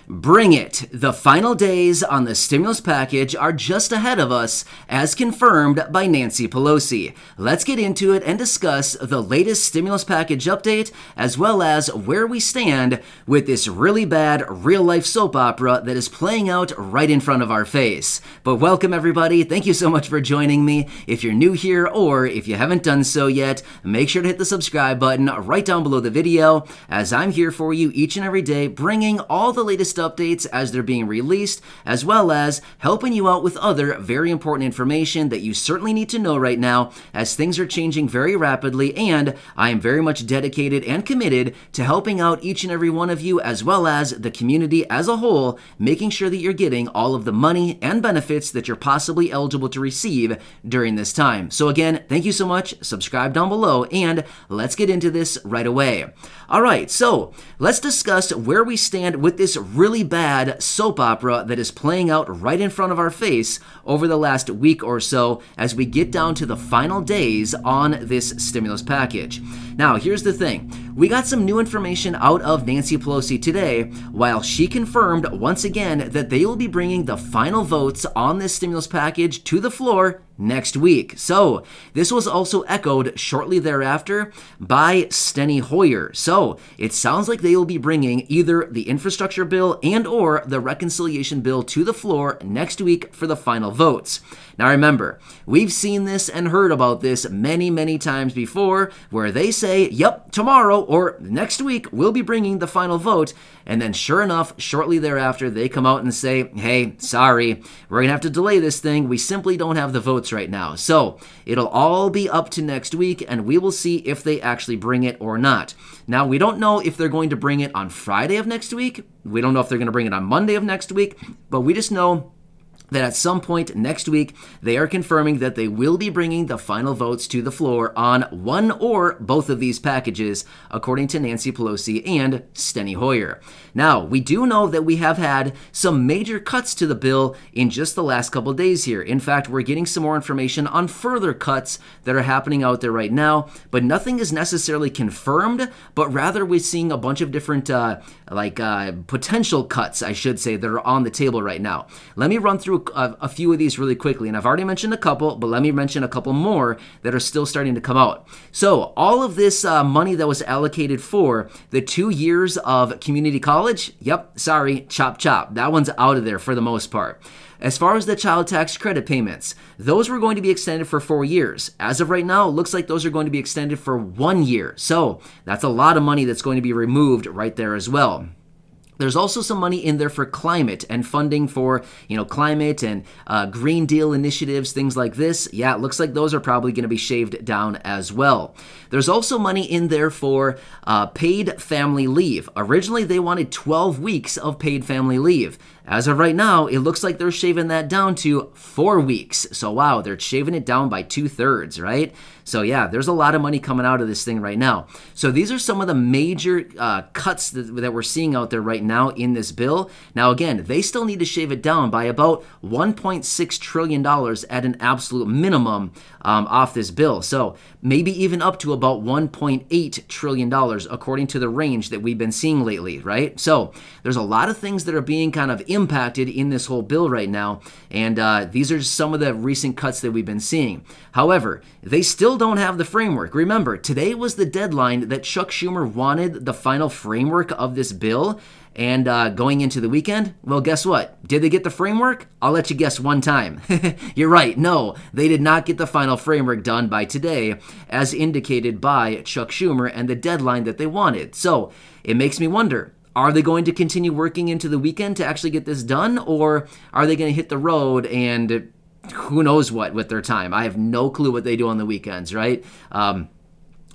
Bring it! The final days on the stimulus package are just ahead of us, as confirmed by Nancy Pelosi. Let's get into it and discuss the latest stimulus package update, as well as where we stand with this really bad real-life soap opera that is playing out right in front of our face. But welcome everybody, thank you so much for joining me. If you're new here, or if you haven't done so yet, make sure to hit the subscribe button right down below the video, as I'm here for you each and every day, bringing all the latest updates as they're being released, as well as helping you out with other very important information that you certainly need to know right now, as things are changing very rapidly, and I am very much dedicated and committed to helping out each and every one of you, as well as the community as a whole, making sure that you're getting all of the money and benefits that you're possibly eligible to receive during this time. So again, thank you so much, subscribe down below, and let's get into this right away. Alright, so let's discuss where we stand with this really bad soap opera that is playing out right in front of our face over the last week or so as we get down to the final days on this stimulus package. Now, here's the thing. We got some new information out of Nancy Pelosi today, while she confirmed once again that they will be bringing the final votes on this stimulus package to the floor next week. So, this was also echoed shortly thereafter by Steny Hoyer. So, it sounds like they will be bringing either the infrastructure bill and or the reconciliation bill to the floor next week for the final votes. Now remember, we've seen this and heard about this many times before, where they say, yep, tomorrow or next week we'll be bringing the final vote, and then sure enough, shortly thereafter they come out and say, hey, sorry, we're gonna have to delay this thing, we simply don't have the votes right now. So it'll all be up to next week, and we will see if they actually bring it or not. Now, we don't know if they're going to bring it on Friday of next week, we don't know if they're going to bring it on Monday of next week, but we just know that at some point next week, they are confirming that they will be bringing the final votes to the floor on one or both of these packages, according to Nancy Pelosi and Steny Hoyer. Now, we do know that we have had some major cuts to the bill in just the last couple days here. In fact, we're getting some more information on further cuts that are happening out there right now, but nothing is necessarily confirmed, but rather we're seeing a bunch of different potential cuts, I should say, that are on the table right now. Let me run through a few of these really quickly, and I've already mentioned a couple, but let me mention a couple more that are still starting to come out. So all of this money that was allocated for the 2 years of community college, yep, sorry, chop chop, that one's out of there for the most part. As far as the child tax credit payments, those were going to be extended for 4 years. As of right now, it looks like those are going to be extended for 1 year. So that's a lot of money that's going to be removed right there as well. There's also some money in there for climate and funding for, climate and Green Deal initiatives, things like this. Yeah, it looks like those are probably going to be shaved down as well. There's also money in there for paid family leave. Originally, they wanted 12 weeks of paid family leave. As of right now, it looks like they're shaving that down to 4 weeks. So wow, they're shaving it down by 2/3, right? So yeah, there's a lot of money coming out of this thing right now. So these are some of the major cuts that we're seeing out there right now in this bill. Now again, they still need to shave it down by about $1.6 trillion at an absolute minimum off this bill. So maybe even up to about $1.8 trillion according to the range that we've been seeing lately, right? So there's a lot of things that are being kind of impacted in this whole bill right now, and these are just some of the recent cuts that we've been seeing. However, they still don't have the framework. Remember, today was the deadline that Chuck Schumer wanted the final framework of this bill, and going into the weekend, well, guess what? Did they get the framework? I'll let you guess one time. You're right, no, they did not get the final framework done by today, as indicated by Chuck Schumer and the deadline that they wanted. So it makes me wonder, are they going to continue working into the weekend to actually get this done, or are they going to hit the road and who knows what with their time? I have no clue what they do on the weekends, right?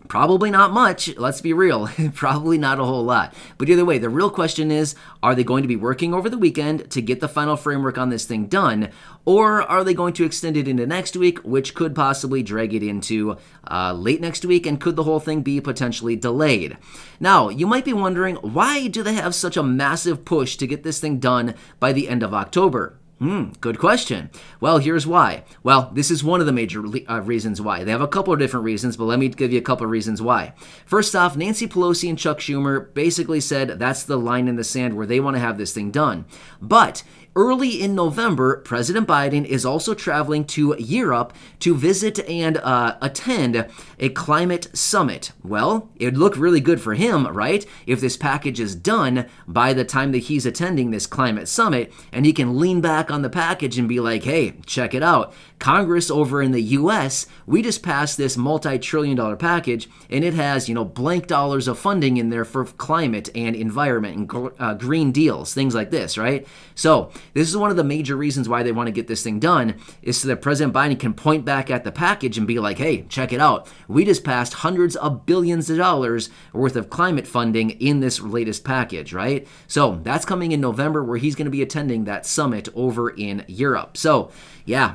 Probably not much, let's be real. Probably not a whole lot. But either way, the real question is, are they going to be working over the weekend to get the final framework on this thing done? Or are they going to extend it into next week, which could possibly drag it into late next week, and could the whole thing be potentially delayed? Now, you might be wondering, why do they have such a massive push to get this thing done by the end of October? Good question. Well, here's why. Well, this is one of the major reasons why. They have a couple of different reasons, but let me give you a couple of reasons why. First off, Nancy Pelosi and Chuck Schumer basically said that's the line in the sand where they want to have this thing done. But early in November, President Biden is also traveling to Europe to visit and attend a climate summit. Well, it'd look really good for him, right? If this package is done by the time that he's attending this climate summit, and he can lean back on the package and be like, hey, check it out. Congress over in the U.S., we just passed this multi-trillion-dollar package, and it has, blank dollars of funding in there for climate and environment and green deals, things like this, right? So this is one of the major reasons why they want to get this thing done, is so that President Biden can point back at the package and be like, hey, check it out. We just passed hundreds of billions of dollars worth of climate funding in this latest package, right? So that's coming in November, where he's going to be attending that summit over in Europe. So yeah,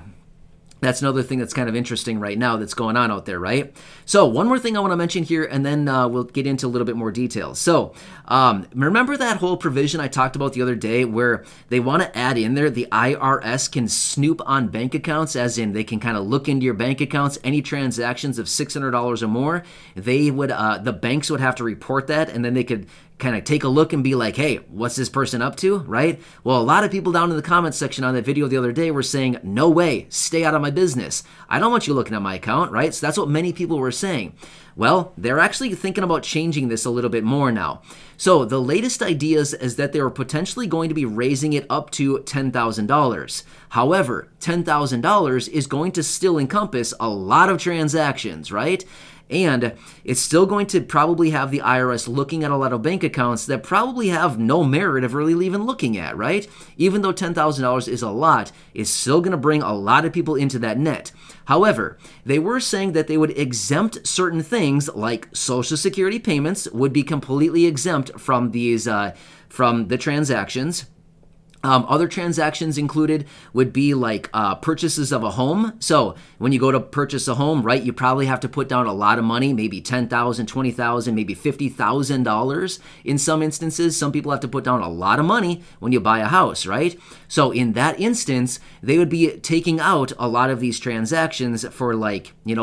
that's another thing that's kind of interesting right now that's going on out there, right? So one more thing I want to mention here, and then we'll get into a little bit more details. So remember that whole provision I talked about the other day where they want to add in there the IRS can snoop on bank accounts, as in they can kind of look into your bank accounts, any transactions of $600 or more, they would the banks would have to report that, and then they could kind of take a look and be like, hey, what's this person up to, right? Well, a lot of people down in the comments section on that video the other day were saying, no way, stay out of my business. I don't want you looking at my account, right? So that's what many people were saying. Well, they're actually thinking about changing this a little bit more now. So the latest ideas is that they were potentially going to be raising it up to $10,000. However, $10,000 is going to still encompass a lot of transactions, right? And it's still going to probably have the IRS looking at a lot of bank accounts that probably have no merit of really even looking at, right? Even though $10,000 is a lot, it's still going to bring a lot of people into that net. However, they were saying that they would exempt certain things, like Social Security payments would be completely exempt from these from the transactions. Other transactions included would be like purchases of a home. So when you go to purchase a home, right, you probably have to put down a lot of money, maybe $10,000, $20,000, maybe $50,000 in some instances. Some people have to put down a lot of money when you buy a house, right? So in that instance, they would be taking out a lot of these transactions for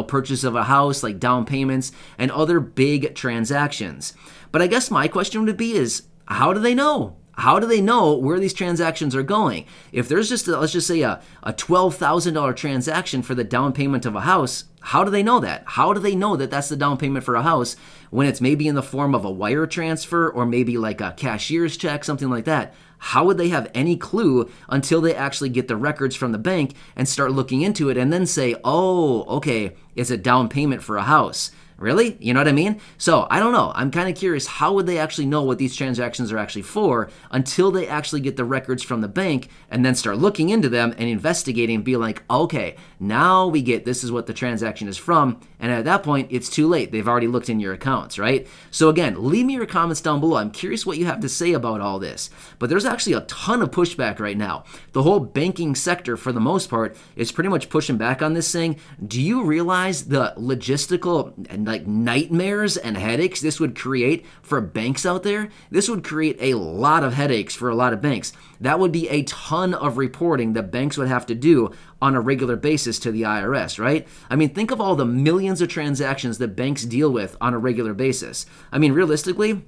purchase of a house, like down payments and other big transactions. But I guess my question would be is, how do they know? How do they know where these transactions are going? If there's just, let's just say a $12,000 transaction for the down payment of a house, how do they know that? How do they know that that's the down payment for a house when it's maybe in the form of a wire transfer or maybe like a cashier's check, something like that? How would they have any clue until they actually get the records from the bank and start looking into it and then say, oh, okay, it's a down payment for a house? Really? You know what I mean? So I don't know. I'm kind of curious, how would they actually know what these transactions are actually for until they actually get the records from the bank and then start looking into them and investigating and be like, okay, now we get this is what the transaction is from. And at that point, it's too late. They've already looked in your accounts, right? So again, leave me your comments down below. I'm curious what you have to say about all this. But there's actually a ton of pushback right now. The whole banking sector, for the most part, is pretty much pushing back on this, saying, do you realize the logistical and nightmares and headaches this would create for banks out there? This would create a lot of headaches for a lot of banks. That would be a ton of reporting that banks would have to do on a regular basis to the IRS, right? I mean, think of all the millions of transactions that banks deal with on a regular basis. I mean, realistically,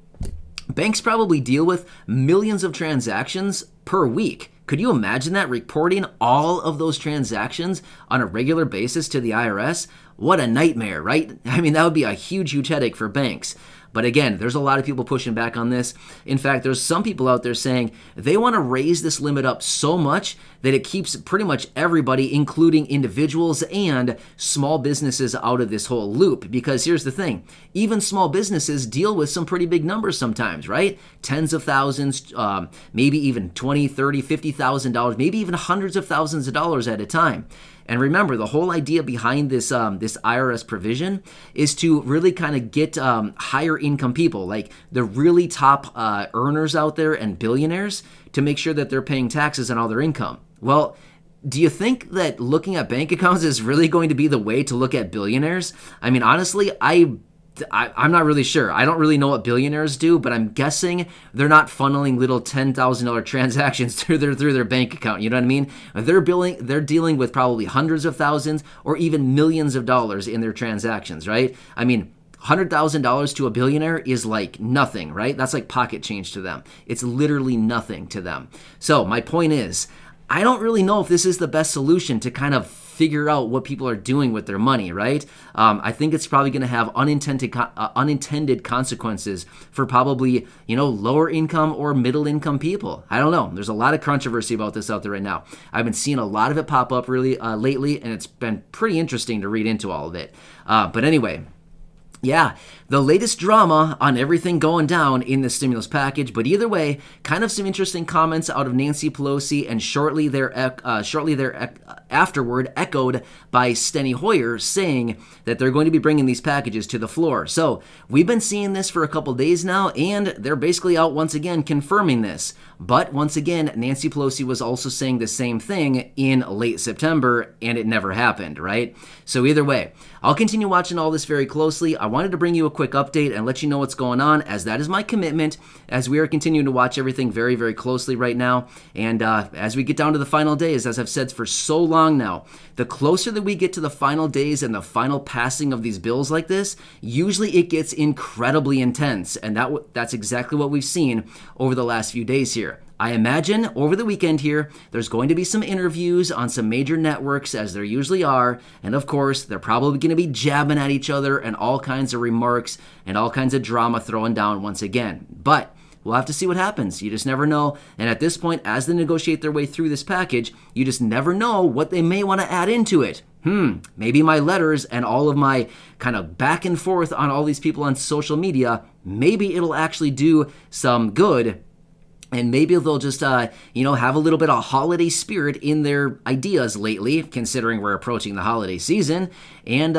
banks probably deal with millions of transactions per week. Could you imagine that, reporting all of those transactions on a regular basis to the IRS? What a nightmare, right? I mean, that would be a huge, huge headache for banks. But again, there's a lot of people pushing back on this. In fact, there's some people out there saying they want to raise this limit up so much that it keeps pretty much everybody, including individuals and small businesses, out of this whole loop. Because here's the thing, even small businesses deal with some pretty big numbers sometimes, right? Tens of thousands, maybe even $20,000, $30,000, $50,000, maybe even hundreds of thousands of dollars at a time. And remember, the whole idea behind this this IRS provision is to really kind of get higher income people, like the really top earners out there and billionaires, to make sure that they're paying taxes on all their income. Well, do you think that looking at bank accounts is really going to be the way to look at billionaires? I mean, honestly, I I'm not really sure. I don't really know what billionaires do, but I'm guessing they're not funneling little $10,000 transactions through their bank account. You know what I mean? They're dealing with probably hundreds of thousands or even millions of dollars in their transactions, right? I mean, $100,000 to a billionaire is like nothing, right? That's like pocket change to them. It's literally nothing to them. So my point is, I don't really know if this is the best solution to kind of figure out what people are doing with their money, right? I think it's probably going to have unintended consequences for probably, lower income or middle income people. I don't know. There's a lot of controversy about this out there right now. I've been seeing a lot of it pop up really lately, and it's been pretty interesting to read into all of it. But anyway, yeah, the latest drama on everything going down in the stimulus package. But either way, kind of some interesting comments out of Nancy Pelosi, and shortly afterward echoed by Steny Hoyer, saying that they're going to be bringing these packages to the floor. So we've been seeing this for a couple days now, and they're basically out once again confirming this. But once again, Nancy Pelosi was also saying the same thing in late September, and it never happened, right? So either way, I'll continue watching all this very closely. I wanted to bring you a quick update and let you know what's going on, as that is my commitment, as we are continuing to watch everything very, very closely right now. And as we get down to the final days, as I've said for so long now, the closer that we get to the final days and the final passing of these bills like this, usually it gets incredibly intense. And that's exactly what we've seen over the last few days here. I imagine over the weekend here, there's going to be some interviews on some major networks, as there usually are, and of course, they're probably going to be jabbing at each other and all kinds of remarks and all kinds of drama thrown down once again. But we'll have to see what happens. You just never know. And at this point, as they negotiate their way through this package, you just never know what they may want to add into it. Maybe my letters and all of my kind of back and forth on all these people on social media, maybe it'll actually do some good. And maybe they'll just, have a little bit of holiday spirit in their ideas lately, considering we're approaching the holiday season. And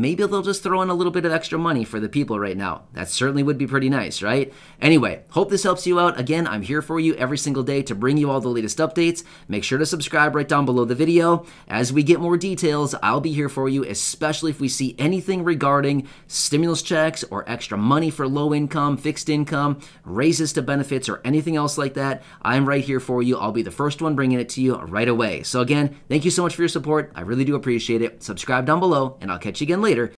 maybe they'll just throw in a little bit of extra money for the people right now. That certainly would be pretty nice, right? Anyway, hope this helps you out. Again, I'm here for you every single day to bring you all the latest updates. Make sure to subscribe right down below the video. As we get more details, I'll be here for you, especially if we see anything regarding stimulus checks or extra money for low income, fixed income, raises to benefits, or anything else like that. I'm right here for you. I'll be the first one bringing it to you right away. So again, thank you so much for your support. I really do appreciate it. Subscribe down below, and I'll catch you again later.